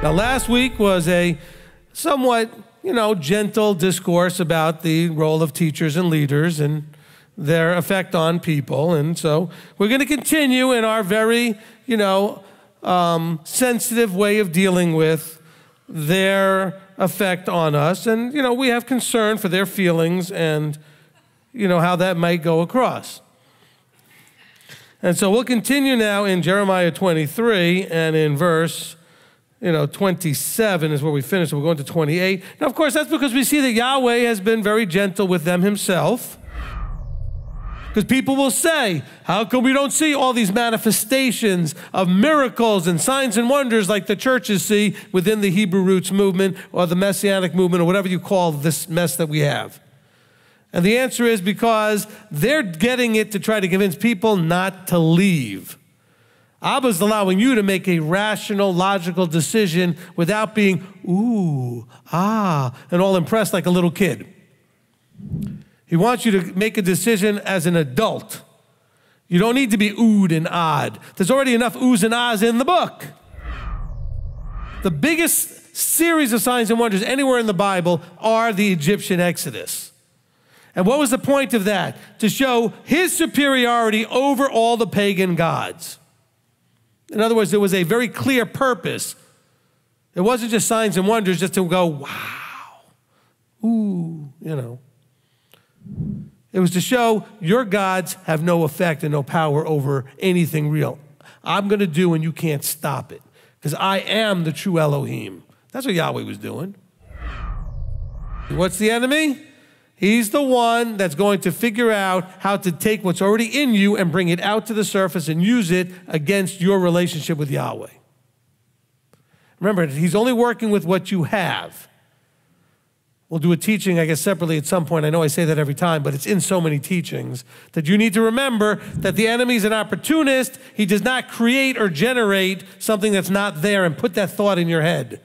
Now, last week was a somewhat, gentle discourse about the role of teachers and leaders and their effect on people. And so we're going to continue in our very, sensitive way of dealing with their effect on us. And, we have concern for their feelings and, how that might go across. And so we'll continue now in Jeremiah 23 and in verse 27 is where we finished. We're going to 28. Now, of course, that's because we see that Yahweh has been very gentle with them himself. Because people will say, how come we don't see all these manifestations of miracles and signs and wonders like the churches see within the Hebrew roots movement or the Messianic movement or whatever you call this mess that we have? And the answer is because they're getting it to try to convince people not to leave. Abba's allowing you to make a rational, logical decision without being, ooh, ah, and all impressed like a little kid. He wants you to make a decision as an adult. You don't need to be oohed and ahhed. There's already enough oohs and ahs in the book. The biggest series of signs and wonders anywhere in the Bible are the Egyptian Exodus. And what was the point of that? To show his superiority over all the pagan gods. In other words, there was a very clear purpose. It wasn't just signs and wonders just to go, wow, ooh, It was to show your gods have no effect and no power over anything real. I'm going to do and you can't stop it because I am the true Elohim. That's what Yahweh was doing. What's the enemy? He's the one that's going to figure out how to take what's already in you and bring it out to the surface and use it against your relationship with Yahweh. Remember, he's only working with what you have. We'll do a teaching, I guess, separately at some point. I know I say that every time, but it's in so many teachings that you need to remember that the enemy's an opportunist. He does not create or generate something that's not there and put that thought in your head.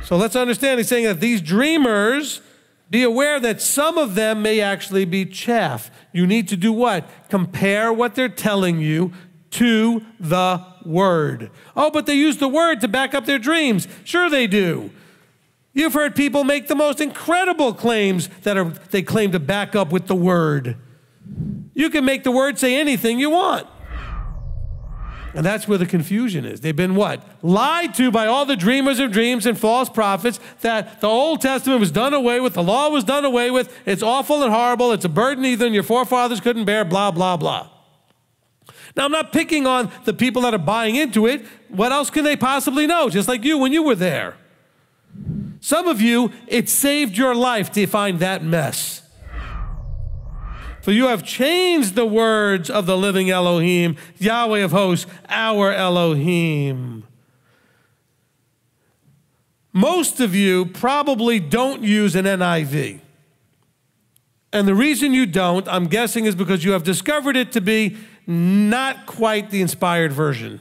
So let's understand, he's saying that these dreamers, be aware that some of them may actually be chaff. You need to do what? Compare what they're telling you to the word. Oh, but they use the word to back up their dreams. Sure they do. You've heard people make the most incredible claims that they claim to back up with the word. You can make the word say anything you want. And that's where the confusion is. They've been what? Lied to by all the dreamers of dreams and false prophets that the Old Testament was done away with, the law was done away with, it's awful and horrible, it's a burden even your forefathers couldn't bear, blah, blah, blah. Now, I'm not picking on the people that are buying into it. What else can they possibly know? Just like you when you were there. Some of you, it saved your life to find that mess. For you have changed the words of the living Elohim, Yahweh of hosts, our Elohim. Most of you probably don't use an NIV. And the reason you don't, I'm guessing, is because you have discovered it to be not quite the inspired version.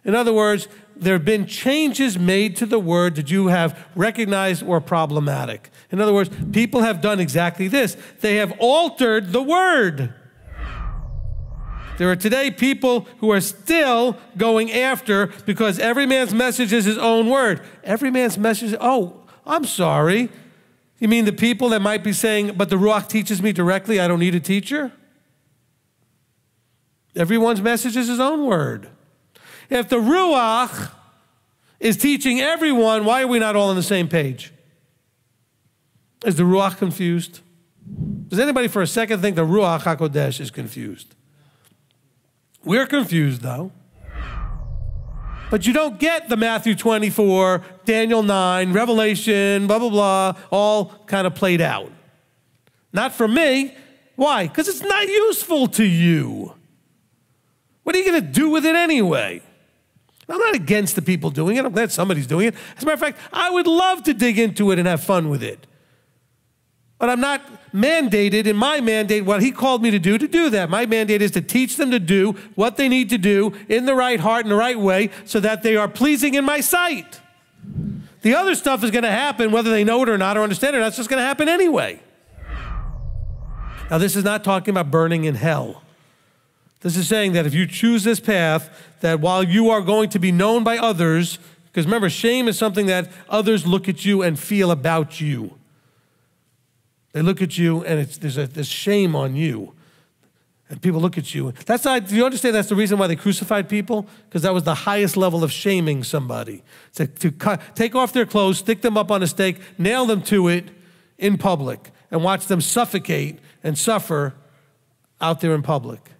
In other words, there have been changes made to the word that you have recognized were problematic. In other words, people have done exactly this. They have altered the word. There are today people who are still going after, because every man's message is his own word. Every man's message, oh, I'm sorry. You mean the people that might be saying, but the Ruach teaches me directly, I don't need a teacher? Everyone's message is his own word. If the Ruach is teaching everyone, why are we not all on the same page? Is the Ruach confused? Does anybody for a second think the Ruach HaKodesh is confused? We're confused, though. But you don't get the Matthew 24, Daniel 9, Revelation, blah, blah, blah, all kind of played out. Not for me. Why? Because it's not useful to you. What are you going to do with it anyway? I'm not against the people doing it. I'm glad somebody's doing it. As a matter of fact, I would love to dig into it and have fun with it. But I'm not mandated in my mandate what he called me to do that. My mandate is to teach them to do what they need to do in the right heart, in the right way, so that they are pleasing in my sight. The other stuff is going to happen whether they know it or not or understand it or not. It's just going to happen anyway. Now, this is not talking about burning in hell. This is saying that if you choose this path, that while you are going to be known by others, because remember, shame is something that others look at you and feel about you. They look at you and there's shame on you. And people look at you. Do you understand that's the reason why they crucified people? Because that was the highest level of shaming somebody. To take off their clothes, stick them up on a stake, nail them to it in public, and watch them suffocate and suffer out there in public.